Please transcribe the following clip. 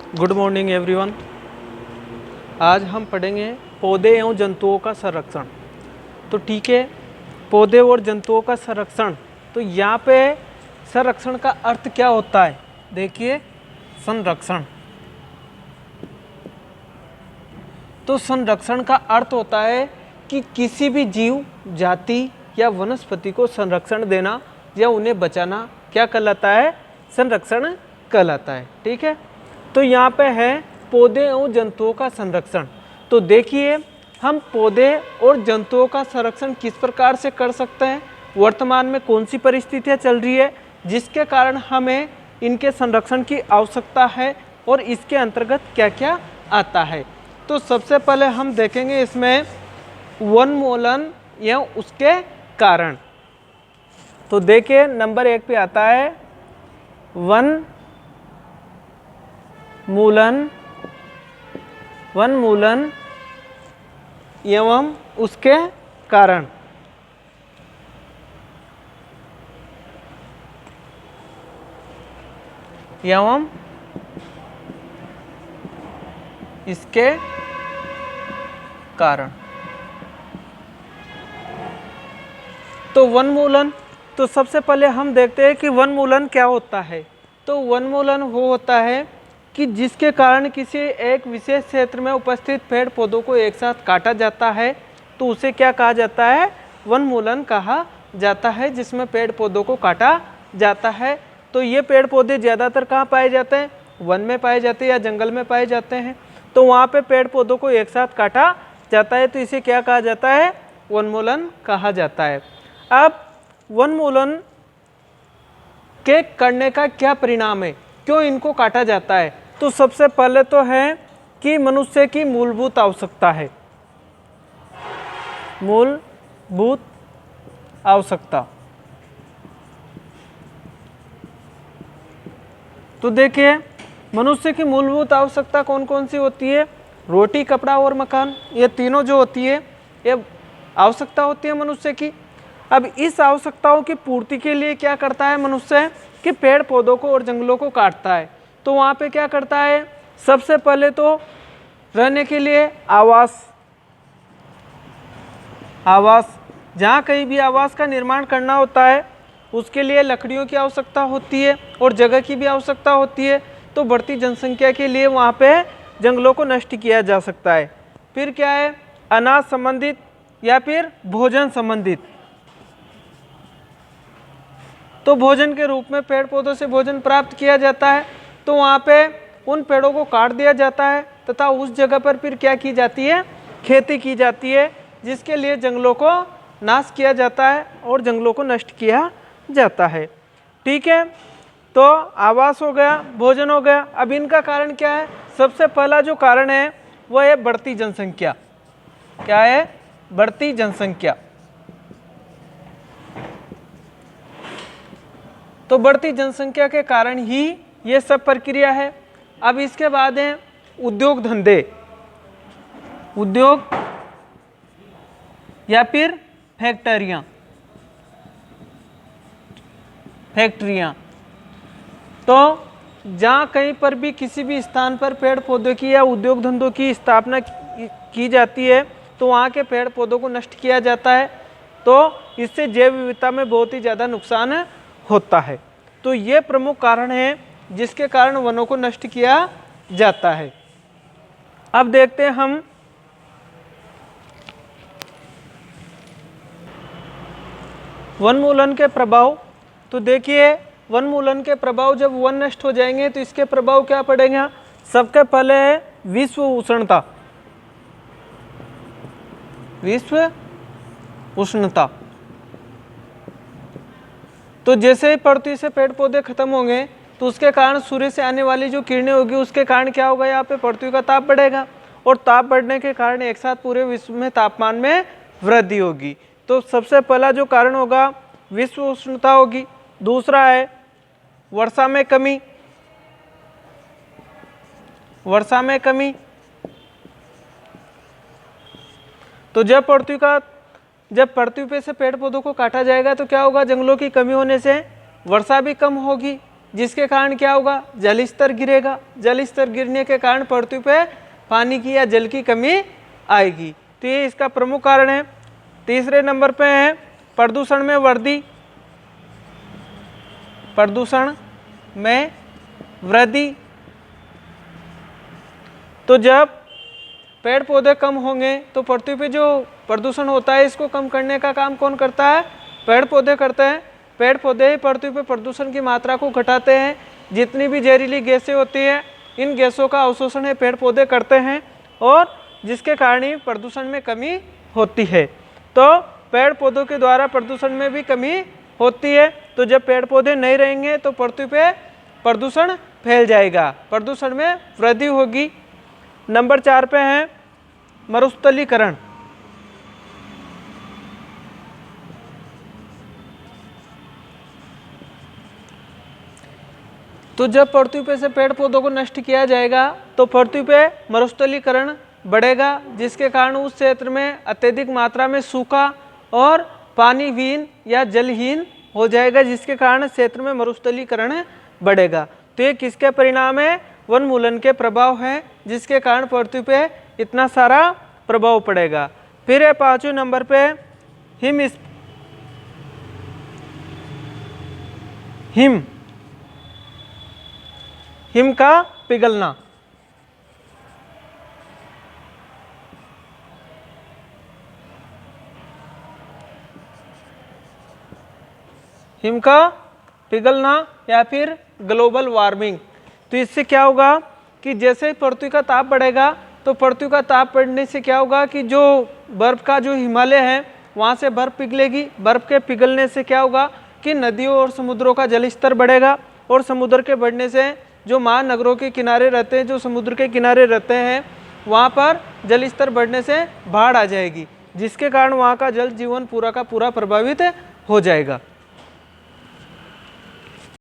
Good morning everyone. आज हम पढ़ेंगे पौधे एवं जंतुओं का संरक्षण। तो ठीक है, पौधे और जंतुओं का संरक्षण। तो यहाँ पे संरक्षण का अर्थ क्या होता है? देखिए, संरक्षण, तो संरक्षण का अर्थ होता है कि किसी भी जीव जाति या वनस्पति को संरक्षण देना या उन्हें बचाना क्या कहलाता है? संरक्षण कहलाता है। ठीक है, तो यहाँ पे है पौधे एवं जंतुओं का संरक्षण। तो देखिए, हम पौधे और जंतुओं का संरक्षण किस प्रकार से कर सकते हैं, वर्तमान में कौन सी परिस्थितियाँ चल रही है जिसके कारण हमें इनके संरक्षण की आवश्यकता है और इसके अंतर्गत क्या क्या आता है। तो सबसे पहले हम देखेंगे इसमें वनमूलन या उसके कारण। तो देखिए, नंबर 1 पे आता है वनमूलन एवं उसके कारण। एवं इसके कारण। तो वनमूलन, तो सबसे पहले हम देखते हैं कि वनमूलन क्या होता है। तो वनमूलन वो होता है कि जिसके कारण किसी एक विशेष क्षेत्र में उपस्थित पेड़ पौधों को एक साथ काटा जाता है, तो उसे क्या कहा जाता है? वनमूलन कहा जाता है, जिसमें पेड़ पौधों को काटा जाता है। तो ये पेड़ पौधे ज़्यादातर कहाँ पाए जाते हैं? वन में पाए जाते हैं या जंगल में पाए जाते हैं। तो वहाँ पे पेड़ पौधों को एक साथ काटा जाता है, तो इसे क्या कहा जाता है? वनमूलन कहा जाता है। अब वनमूलन के करने का क्या परिणाम है, क्यों इनको काटा जाता है? तो सबसे पहले तो है कि मनुष्य की मूलभूत आवश्यकता है, मूलभूत आवश्यकता। तो देखिए, मनुष्य की मूलभूत आवश्यकता कौन कौन सी होती है? रोटी, कपड़ा और मकान, ये तीनों जो होती है ये आवश्यकता होती है मनुष्य की। अब इस आवश्यकताओं की पूर्ति के लिए क्या करता है मनुष्य? कि पेड़ पौधों को और जंगलों को काटता है। तो वहाँ पे क्या करता है? सबसे पहले तो रहने के लिए आवास, जहाँ कहीं भी आवास का निर्माण करना होता है उसके लिए लकड़ियों की आवश्यकता होती है और जगह की भी आवश्यकता होती है। तो बढ़ती जनसंख्या के लिए वहाँ पे जंगलों को नष्ट किया जा सकता है। फिर क्या है? अनाज संबंधित या फिर भोजन संबंधित। तो भोजन के रूप में पेड़ पौधों से भोजन प्राप्त किया जाता है, तो वहाँ पे उन पेड़ों को काट दिया जाता है तथा उस जगह पर फिर क्या की जाती है? खेती की जाती है, जिसके लिए जंगलों को नाश किया जाता है और जंगलों को नष्ट किया जाता है। ठीक है, तो आवास हो गया, भोजन हो गया। अब इनका कारण क्या है? सबसे पहला जो कारण है वह है बढ़ती जनसंख्या। क्या है? बढ़ती जनसंख्या। तो बढ़ती जनसंख्या के कारण ही ये सब प्रक्रिया है। अब इसके बाद है उद्योग धंधे, उद्योग या फिर फैक्ट्रियाँ। तो जहाँ कहीं पर भी किसी भी स्थान पर पेड़ पौधों की या उद्योग धंधों की स्थापना की जाती है, तो वहाँ के पेड़ पौधों को नष्ट किया जाता है। तो इससे जैव विविधता में बहुत ही ज़्यादा नुकसान होता है। तो ये प्रमुख कारण है जिसके कारण वनों को नष्ट किया जाता है। अब देखते हैं हम वनमूलन के प्रभाव। तो देखिए, वनमूलन के प्रभाव, जब वन नष्ट हो जाएंगे तो इसके प्रभाव क्या पड़ेगा? सबके पहले है विश्व उष्णता। विश्व उष्णता, तो जैसे ही पृथ्वी से पेड़ पौधे खत्म होंगे तो उसके कारण सूर्य से आने वाली जो किरणें होगी उसके कारण क्या होगा? यहाँ पे पृथ्वी का ताप बढ़ेगा और ताप बढ़ने के कारण एक साथ पूरे विश्व में तापमान में वृद्धि होगी। तो सबसे पहला जो कारण होगा विश्व उष्णता होगी। दूसरा है वर्षा में कमी, वर्षा में कमी। तो जब पृथ्वी पे से पेड़ पौधों को काटा जाएगा तो क्या होगा? जंगलों की कमी होने से वर्षा भी कम होगी। जिसके कारण क्या होगा, जल स्तर गिरेगा। जल स्तर गिरने के कारण पृथ्वी पे पानी की या जल की कमी आएगी। तो ये इसका प्रमुख कारण है। तीसरे नंबर पे है प्रदूषण में वृद्धि। प्रदूषण में वृद्धि, तो जब पेड़ पौधे कम होंगे तो पृथ्वी पे जो प्रदूषण होता है इसको कम करने का काम कौन करता है, पेड़ पौधे करते हैं। पेड़ पौधे ही पृथ्वी पे प्रदूषण की मात्रा को घटाते हैं। जितनी भी जहरीली गैसें होती हैं इन गैसों का अवशोषण पेड़ पौधे करते हैं और जिसके कारण ही प्रदूषण में कमी होती है। तो पेड़ पौधों के द्वारा प्रदूषण में भी कमी होती है। तो जब पेड़ पौधे नहीं रहेंगे तो पृथ्वी पे प्रदूषण फैल जाएगा, प्रदूषण में वृद्धि होगी। नंबर 4 पे है मरुस्थलीकरण। तो जब पृथ्वी पे से पेड़ पौधों को नष्ट किया जाएगा तो पृथ्वी पे मरुस्थलीकरण बढ़ेगा, जिसके कारण उस क्षेत्र में अत्यधिक मात्रा में सूखा और पानीहीन या जलहीन हो जाएगा, जिसके कारण क्षेत्र में मरुस्थलीकरण बढ़ेगा। तो ये किसके परिणाम है, वनमूलन के प्रभाव है, जिसके कारण पृथ्वी पे इतना सारा प्रभाव पड़ेगा। फिर है 5वें नंबर पे हिम का पिघलना। हिम का पिघलना या फिर ग्लोबल वार्मिंग। तो इससे क्या होगा कि जैसे पृथ्वी का ताप बढ़ेगा तो पृथ्वी का ताप बढ़ने से क्या होगा कि जो बर्फ का जो हिमालय है वहाँ से बर्फ पिघलेगी। बर्फ के पिघलने से क्या होगा कि नदियों और समुद्रों का जल स्तर बढ़ेगा और समुद्र के बढ़ने से जो महानगरों के किनारे रहते हैं, जो समुद्र के किनारे रहते हैं, वहाँ पर जल स्तर बढ़ने से बाढ़ आ जाएगी, जिसके कारण वहाँ का जल जीवन पूरा का पूरा प्रभावित हो जाएगा।